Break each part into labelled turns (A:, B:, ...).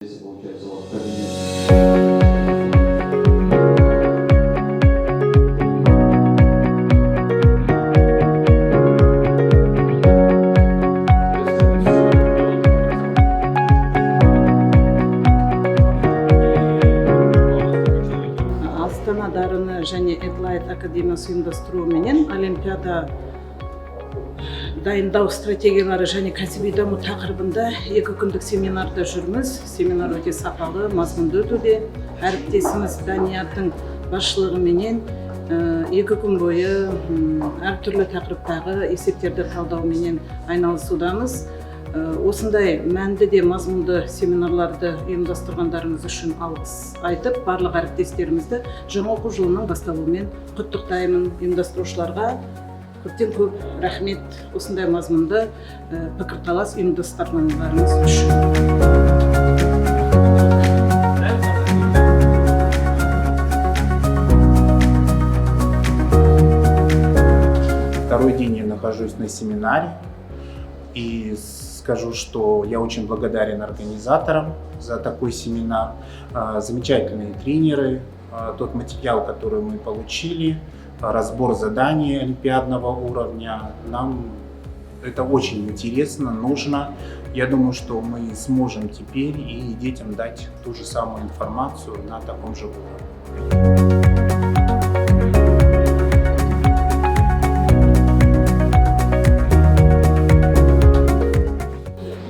A: Здесь, получается, у вас кабинет.
B: Астана дарыны және Эдлайт академиясы ұйымдастыруыменен Олимпиада дайындау стратегиялары және кәсіби даму тақырыбында 2 күндік семинарда жүрміз. Семинар өте сапалы, мазмұнды өтуде. Әріптесіміз Даниярдың басшылығыменен 2 күн бойы әртүрлі тақырыптағы есептерді талдауменен айналысудамыз. Осындай мәнді де мазмұнды семинарларды ұйымдастырғандарыңыз үшін алғыс айтып, барлық әріптестерімізді жаңа оқу жылының басталуымен құттықтаймын. Ұйымдастырушыларға көптен көп рахмет осындай мазмұнды пікірталас ұйымдастырғандарыңыз үшін.
C: Второй день я нахожусь на семинаре и скажу, что я очень благодарен организаторам за такой семинар. Замечательные тренеры, тот материал, который мы получили, разбор заданий олимпиадного уровня. Нам это очень интересно, нужно. Я думаю, что мы сможем теперь и детям дать ту же самую информацию на таком же уровне.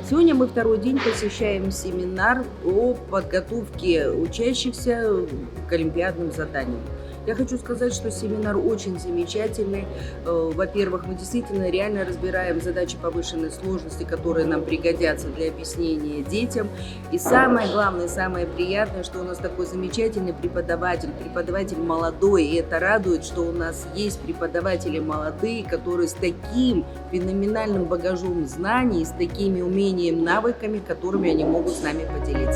D: Сегодня мы второй день посещаем семинар о подготовке учащихся к олимпиадным заданиям. Я хочу сказать, что семинар очень замечательный. Во-первых, мы действительно реально разбираем задачи повышенной сложности, которые нам пригодятся для объяснения детям. И самое главное, самое приятное, что у нас такой замечательный преподаватель молодой. И это радует, что у нас есть преподаватели молодые, которые с таким феноменальным багажом знаний, с такими умениями, навыками, которыми они могут с нами поделиться.